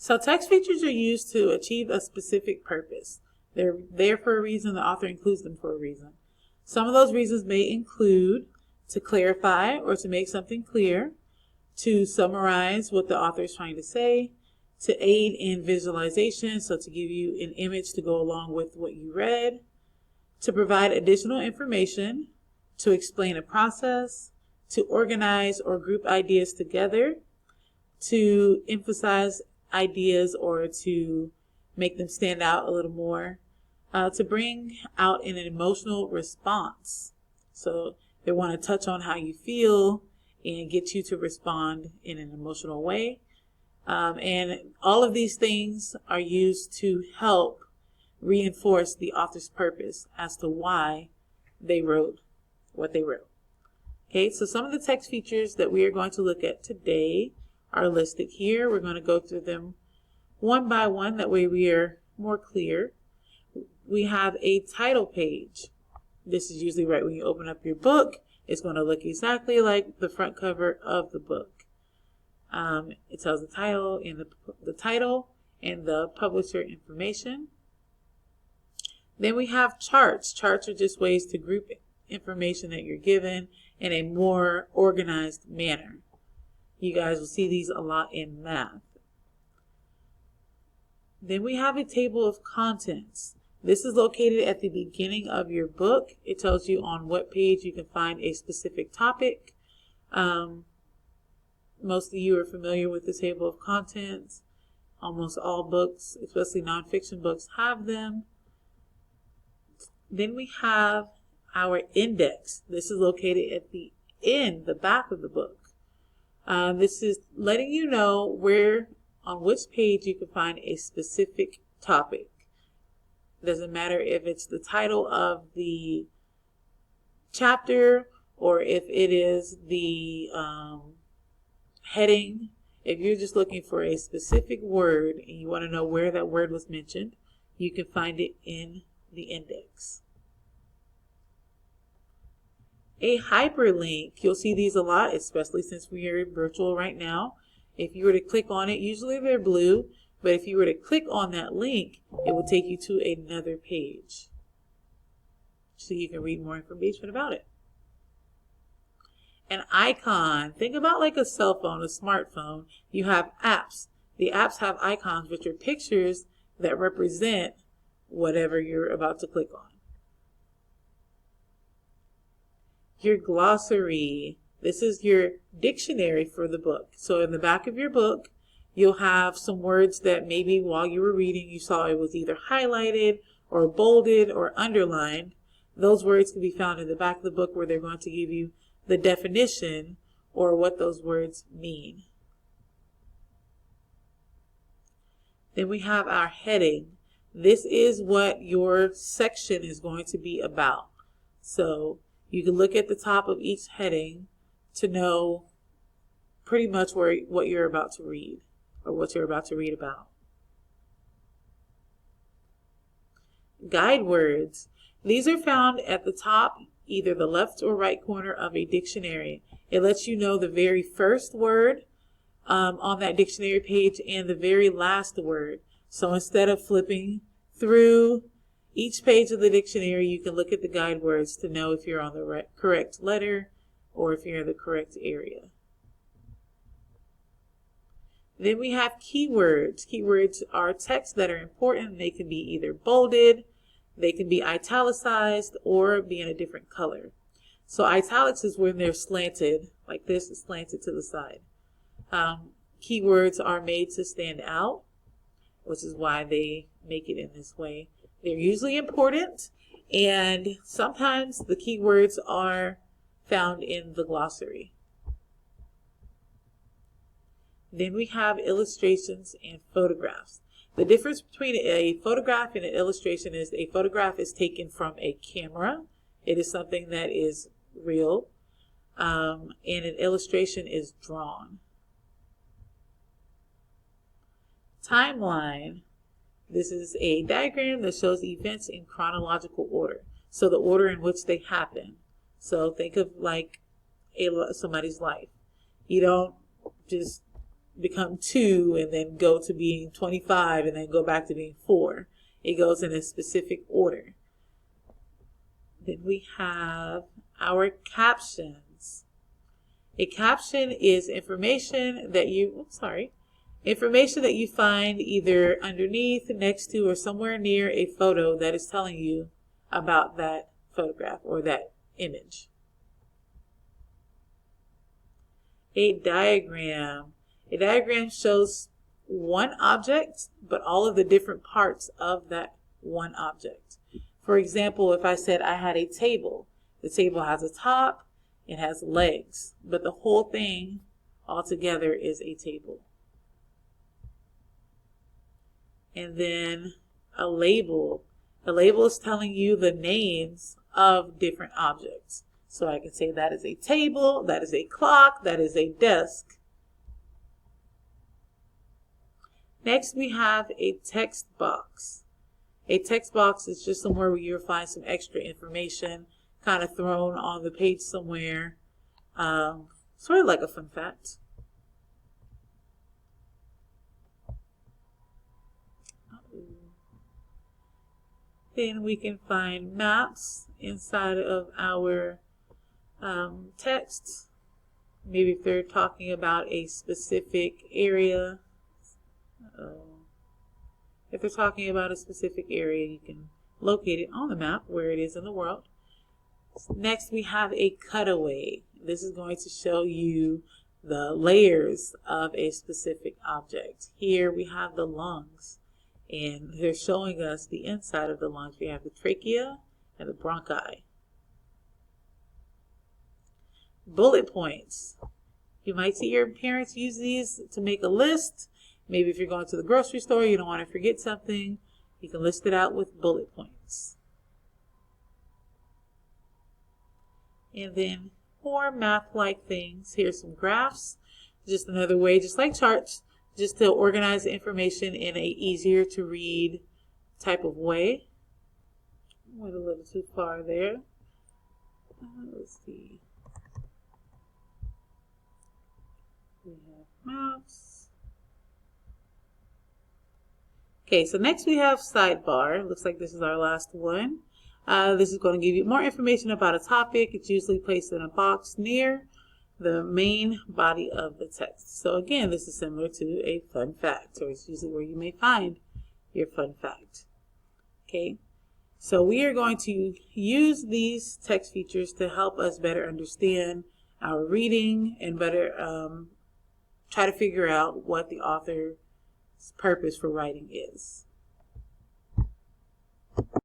So text features are used to achieve a specific purpose. They're there for a reason. The author includes them for a reason. Some of those reasons may include to clarify or to make something clear, to summarize what the author is trying to say, to aid in visualization, so to give you an image to go along with what you read, to provide additional information, to explain a process, to organize or group ideas together, to emphasize ideas or to make them stand out a little more, to bring out an emotional response. So they want to touch on how you feel and get you to respond in an emotional way. And all of these things are used to help reinforce the author's purpose as to why they wrote what they wrote. Okay, so some of the text features that we are going to look at today are listed here. We're going to go through them one by one. That way we are more clear. We have a title page. This is usually right when you open up your book. It's going to look exactly like the front cover of the book. It tells the title and the title and the publisher information. Then we have charts. Charts are just ways to group information that you're given in a more organized manner. You guys will see these a lot in math. Then we have a table of contents. This is located at the beginning of your book. It tells you on what page you can find a specific topic. Most of you are familiar with the table of contents. Almost all books, especially nonfiction books, have them. Then we have our index. This is located at the end, the back of the book. This is letting you know where, on which page you can find a specific topic. Doesn't matter if it's the title of the chapter or if it is the heading. If you're just looking for a specific word and you want to know where that word was mentioned, you can find it in the index. A hyperlink, you'll see these a lot, especially since we are virtual right now. If you were to click on it, usually they're blue, but if you were to click on that link, it will take you to another page so you can read more information about it. An icon, think about like a cell phone, a smartphone. You have apps. The apps have icons, which are pictures that represent whatever you're about to click on. Your glossary. This is your dictionary for the book. So in the back of your book, you'll have some words that maybe while you were reading you saw it was either highlighted or bolded or underlined. Those words can be found in the back of the book where they're going to give you the definition or what those words mean. Then we have our heading. This is what your section is going to be about. So you can look at the top of each heading to know pretty much what you're about to read or what you're about to read about. Guide words. These are found at the top, either the left or right corner of a dictionary. It lets you know the very first word on that dictionary page and the very last word. So instead of flipping through each page of the dictionary, you can look at the guide words to know if you're on the correct letter or if you're in the correct area. Then we have keywords. Keywords are text that are important. They can be either bolded, they can be italicized, or be in a different color. So italics is when they're slanted, like this is slanted to the side. Keywords are made to stand out, which is why they make it in this way. They're usually important, and sometimes the keywords are found in the glossary. Then we have illustrations and photographs. The difference between a photograph and an illustration is a photograph is taken from a camera. It is something that is real, and an illustration is drawn. Timeline. This is a diagram that shows events in chronological order. So the order in which they happen. So think of like somebody's life. You don't just become 2 and then go to being 25 and then go back to being 4. It goes in a specific order. Then we have our captions. A caption is information that you find either underneath, next to, or somewhere near a photo that is telling you about that photograph or that image. A diagram. A diagram shows one object, but all of the different parts of that one object. For example, if I said I had a table, the table has a top, it has legs, but the whole thing altogether is a table. And then a label. A label is telling you the names of different objects. So I can say that is a table, that is a clock, that is a desk. Next we have a text box. A text box is just somewhere where you'll find some extra information kind of thrown on the page somewhere. Sort of like a fun fact. Then we can find maps inside of our text. Maybe if they're talking about a specific area. If they're talking about a specific area, you can locate it on the map where it is in the world. Next, we have a cutaway. This is going to show you the layers of a specific object. Here we have the lungs, and they're showing us the inside of the lungs. We have the trachea and the bronchi. Bullet points. You might see your parents use these to make a list. Maybe if you're going to the grocery store, you don't want to forget something, you can list it out with bullet points. And then more math-like things. Here's some graphs. Just another way, just like charts, just to organize the information in a easier to read type of way. Went a little too far there. Let's see. We have maps. Okay, so next we have Sidebar. Looks like this is our last one. This is going to give you more information about a topic. It's usually placed in a box near the main body of the text. So again, this is similar to a fun fact, or it's usually where you may find your fun fact. Okay, so we are going to use these text features to help us better understand our reading and better try to figure out what the author's purpose for writing is.